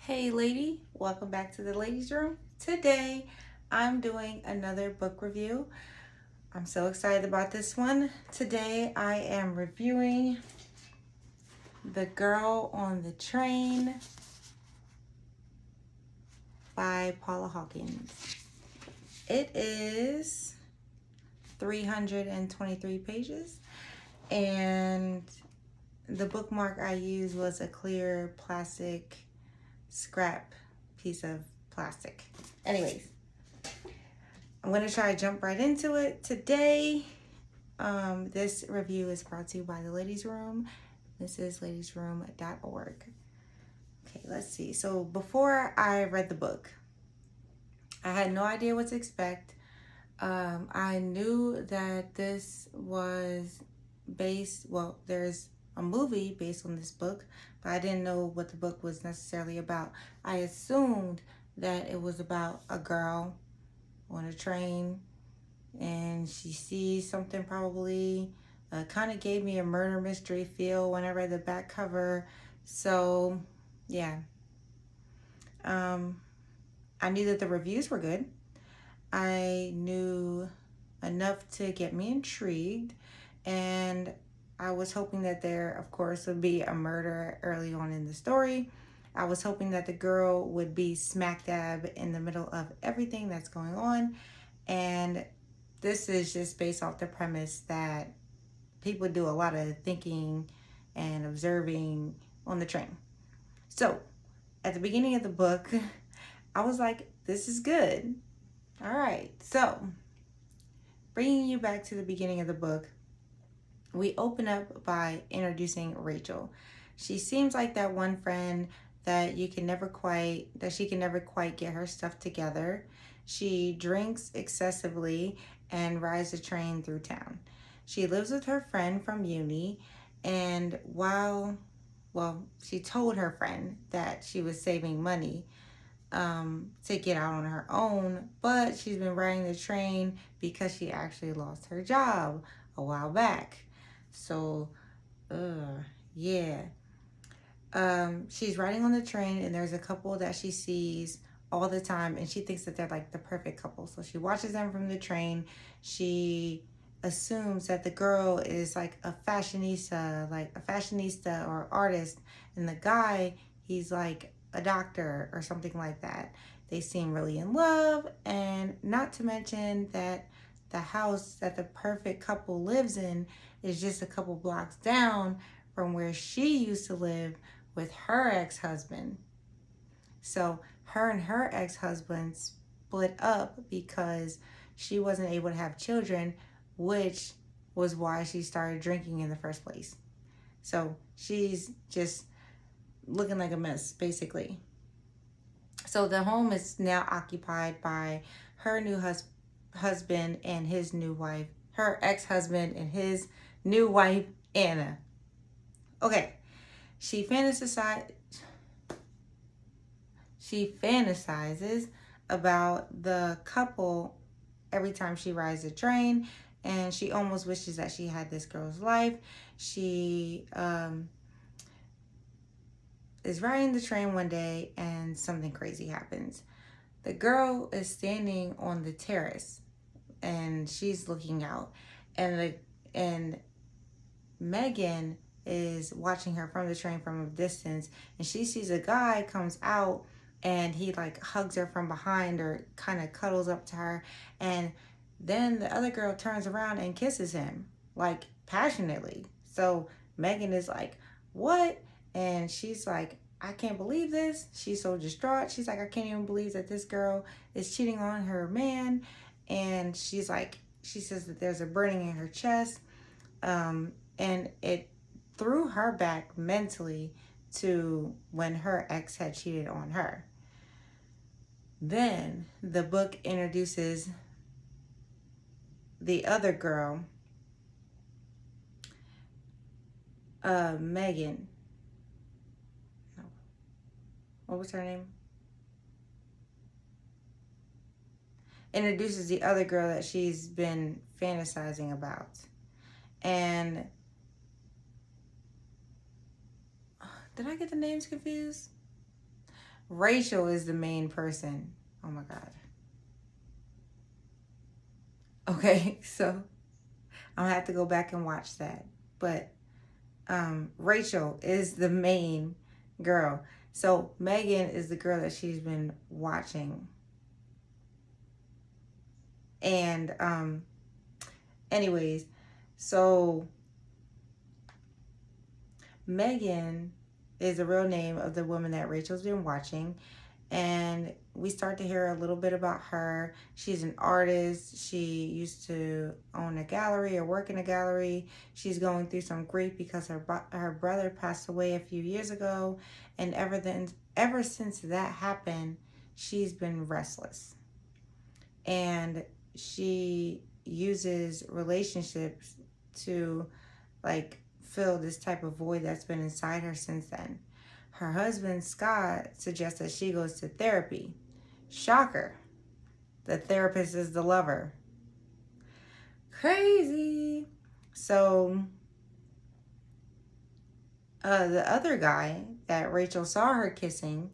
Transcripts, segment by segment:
Hey lady, welcome back to the ladies room. Today I'm doing another book review. I'm so excited about this one. Today I am reviewing The Girl on the Train by Paula Hawkins. It is 323 pages and the bookmark I used was a clear plastic scrap piece of plastic. Anyways, I'm going to try to jump right into it. Today, this review is brought to you by the Ladies Room. This is ladiesroom.org. Okay, let's see. So before I read the book, I had no idea what to expect. I knew that this was there's a movie based on this book, but I didn't know what the book was necessarily about. I assumed that it was about a girl on a train and she sees something probably. Kind of gave me a murder mystery feel when I read the back cover. So, yeah. I knew that the reviews were good. I knew enough to get me intrigued. And I was hoping that there, of course, would be a murder early on in the story. I was hoping that the girl would be smack dab in the middle of everything that's going on. And this is just based off the premise that people do a lot of thinking and observing on the train. So, at the beginning of the book, I was like, this is good. All right. So, bringing you back to the beginning of the book, we open up by introducing Rachel. She seems like that one friend that she can never quite get her stuff together. She drinks excessively and rides the train through town. She lives with her friend from uni, and she told her friend that she was saving money to get out on her own, but she's been riding the train because she actually lost her job a while back. So, yeah. She's riding on the train, and there's a couple that she sees all the time, and she thinks that they're like the perfect couple. So she watches them from the train. She assumes that the girl is like a fashionista or artist, and the guy, he's like a doctor or something like that. They seem really in love, and not to mention that the house that the perfect couple lives in is just a couple blocks down from where she used to live with her ex-husband. So her and her ex-husband split up because she wasn't able to have children, which was why she started drinking in the first place. So she's just looking like a mess, basically. So the home is now occupied by her new husband and his new wife, her ex-husband and his new wife, Anna. Okay, she fantasizes about the couple every time she rides the train, and she almost wishes that she had this girl's life. She is riding the train one day and something crazy happens. The girl is standing on the terrace and she's looking out, and Megan is watching her from the train from a distance, and she sees a guy comes out and he like hugs her from behind or kind of cuddles up to her, and then the other girl turns around and kisses him like passionately. So Megan is like, what? And she's like, I can't believe this. She's so distraught. She's like, I can't even believe that this girl is cheating on her man. And she says that there's a burning in her chest. And it threw her back mentally to when her ex had cheated on her. Then the book introduces the other girl, Megan. No. What was her name? Introduces the other girl that she's been fantasizing about. And did I get the names confused? Rachel is the main person. Oh my God. Okay, so I'm gonna have to go back and watch that. But Rachel is the main girl. So Megan is the girl that she's been watching. And anyways, so Megan is the real name of the woman that Rachel's been watching. And we start to hear a little bit about her. She's an artist. She used to own a gallery or work in a gallery. She's going through some grief because her brother passed away a few years ago, and ever since that happened, she's been restless. And she uses relationships to like fill this type of void that's been inside her since then. Her husband, Scott, suggests that she goes to therapy. Shocker. The therapist is the lover. Crazy. So, the other guy that Rachel saw her kissing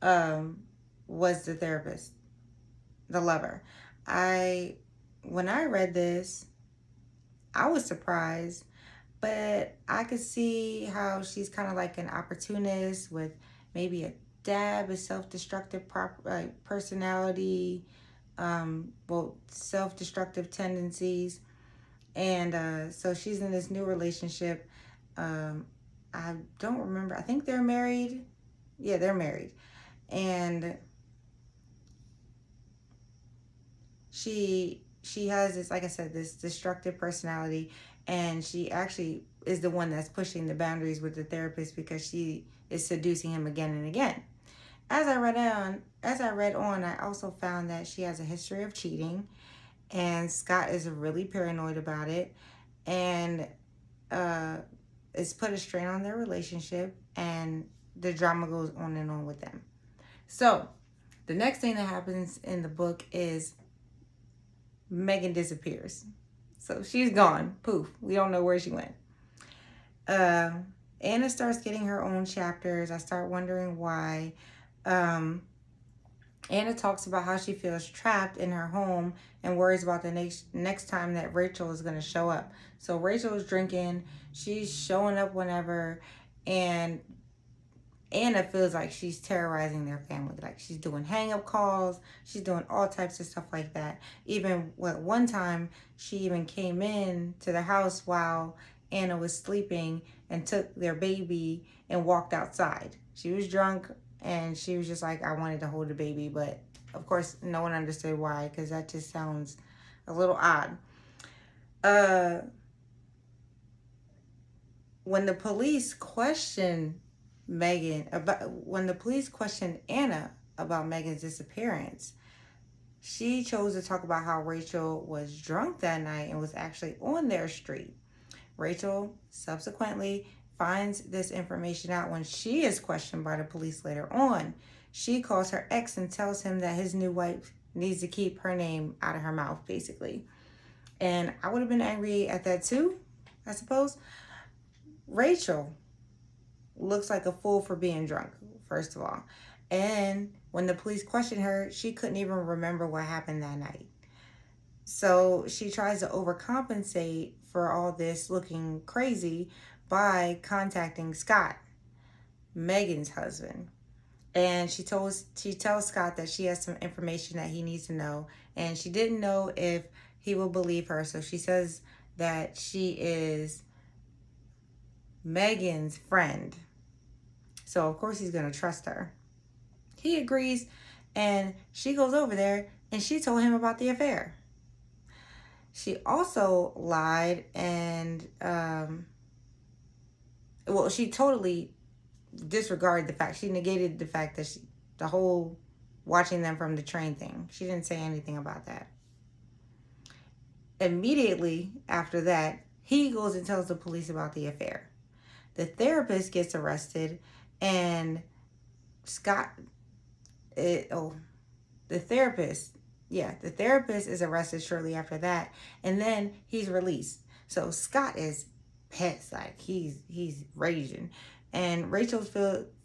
was the therapist, the lover. When I read this, I was surprised, but I could see how she's kind of like an opportunist with maybe a dab of self-destructive personality, self-destructive tendencies. And so she's in this new relationship. I don't remember. I think they're married. Yeah, they're married. And she has this, like I said, this destructive personality, and she actually is the one that's pushing the boundaries with the therapist because she is seducing him again and again. As I read on, I also found that she has a history of cheating, and Scott is really paranoid about it, and it's put a strain on their relationship, and the drama goes on and on with them. So, the next thing that happens in the book is Megan disappears. So she's gone. Poof. We don't know where she went. Anna starts getting her own chapters. I start wondering why. Anna talks about how she feels trapped in her home and worries about the next time that Rachel is going to show up. So Rachel is drinking. She's showing up whenever. And Anna feels like she's terrorizing their family. Like she's doing hang-up calls. She's doing all types of stuff like that. Even one time, she even came in to the house while Anna was sleeping and took their baby and walked outside. She was drunk and she was just like, I wanted to hold the baby. But of course, no one understood why, because that just sounds a little odd. When the police questioned Anna about Megan's disappearance, she chose to talk about how Rachel was drunk that night and was actually on their street. Rachel subsequently finds this information out when she is questioned by the police later on. She calls her ex and tells him that his new wife needs to keep her name out of her mouth, basically. And I would have been angry at that too, I suppose. Rachel looks like a fool for being drunk, first of all. And when the police questioned her, she couldn't even remember what happened that night. So she tries to overcompensate for all this looking crazy by contacting Scott, Megan's husband. And she tells Scott that she has some information that he needs to know. And she didn't know if he will believe her. So she says that she is Megan's friend. So of course he's going to trust her. He agrees, and she goes over there and she told him about the affair. She also lied and she totally disregarded the fact. She negated the fact that the whole watching them from the train thing. She didn't say anything about that. Immediately after that, he goes and tells the police about the affair. The therapist gets arrested, and the therapist is arrested shortly after that, and then he's released. So Scott is pissed, like he's raging, and Rachel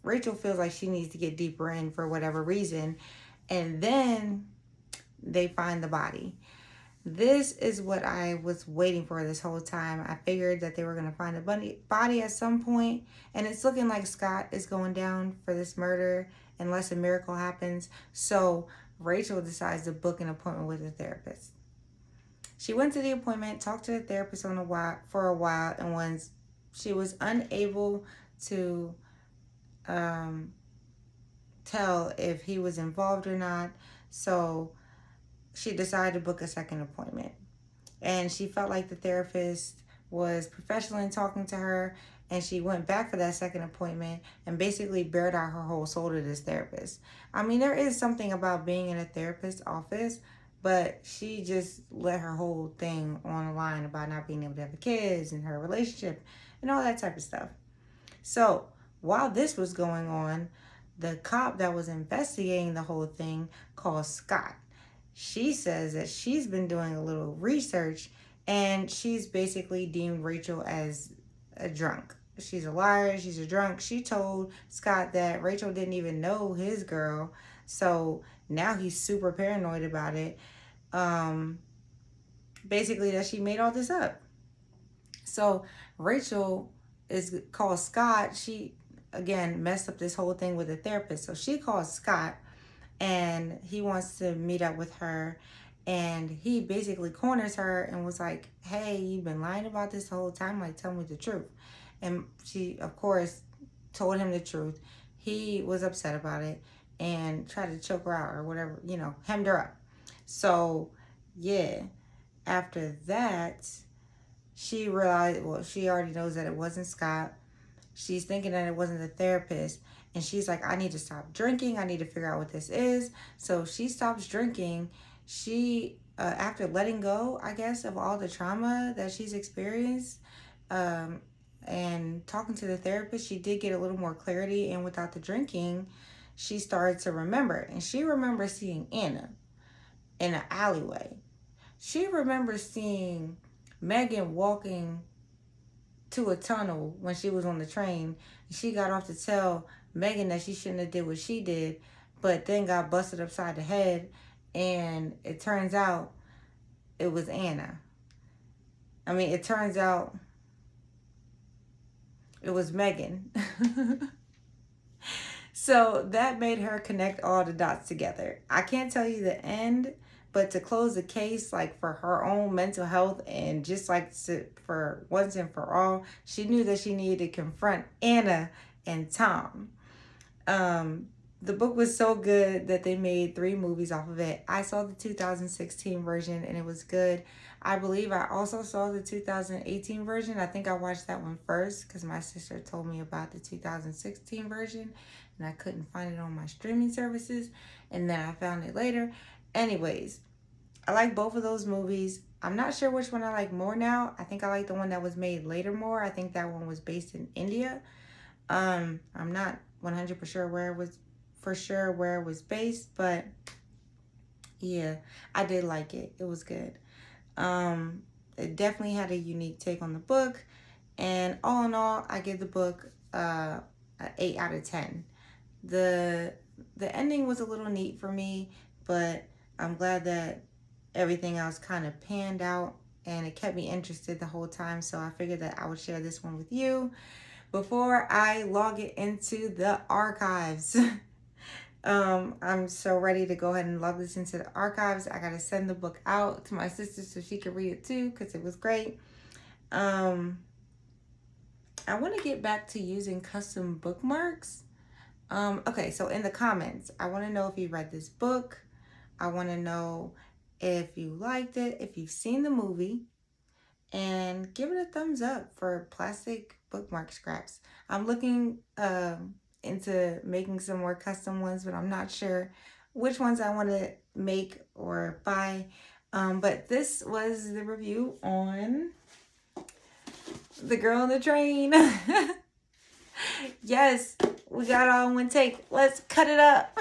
Rachel feels like she needs to get deeper in for whatever reason. And then they find the body. This is what I was waiting for this whole time. I figured that they were going to find the body at some point, and it's looking like Scott is going down for this murder unless a miracle happens. So Rachel decides to book an appointment with a therapist. She went to the appointment, talked to the therapist for a while, and once she was unable to tell if he was involved or not, so she decided to book a second appointment. And she felt like the therapist was professional in talking to her, and she went back for that second appointment and basically bared out her whole soul to this therapist. I mean, there is something about being in a therapist's office, but she just let her whole thing on the line about not being able to have kids and her relationship and all that type of stuff. So while this was going on, the cop that was investigating the whole thing called Scott. She says that she's been doing a little research, and she's basically deemed Rachel as a drunk. She's a liar. She's a drunk. She told Scott that Rachel didn't even know his girl. So now he's super paranoid about it. Basically that she made all this up. So Rachel is called Scott. She, again, messed up this whole thing with the therapist. So she calls Scott, and he wants to meet up with her, and he basically corners her and was like, hey, you've been lying about this whole time, like, tell me the truth. And she, of course, told him the truth. He was upset about it and tried to choke her out or whatever, hemmed her up. So yeah, after that, she realized, well, she already knows that it wasn't Scott. She's thinking that it wasn't the therapist. And she's like, I need to stop drinking. I need to figure out what this is. So she stops drinking. She, after letting go, I guess, of all the trauma that she's experienced, and talking to the therapist, she did get a little more clarity. And without the drinking, she started to remember. And she remembers seeing Anna in an alleyway. She remembers seeing Megan walking to a tunnel when she was on the train. She got off to tell Megan that she shouldn't have did what she did, but then got busted upside the head, and it turns out it was Anna. I mean, it turns out it was Megan. So that made her connect all the dots together. I can't tell you the end, but to close the case, like for her own mental health and just like for once and for all, she knew that she needed to confront Anna and Tom. The book was so good that they made 3 movies off of it. I saw the 2016 version and it was good. I believe I also saw the 2018 version. I think I watched that one first because my sister told me about the 2016 version and I couldn't find it on my streaming services, and then I found it later. Anyways, I like both of those movies. I'm not sure which one I like more now. I think I like the one that was made later more. I think that one was based in India. I'm not 100% sure where it was based, but yeah, I did like it. It was good. It definitely had a unique take on the book, and all in all, I give the book an 8 out of 10. The ending was a little neat for me, but I'm glad that everything else kind of panned out and it kept me interested the whole time, so I figured that I would share this one with you before I log it into the archives. I'm so ready to go ahead and log this into the archives. I gotta send the book out to my sister so she can read it too, because it was great. I want to get back to using custom bookmarks. Okay, so in the comments, I want to know if you read this book. I want to know if you liked it, if you've seen the movie, and give it a thumbs up for plastic bookmark scraps. I'm looking into making some more custom ones, but I'm not sure which ones I want to make or buy. But this was the review on The Girl on the Train. Yes, we got it all in one take. Let's cut it up.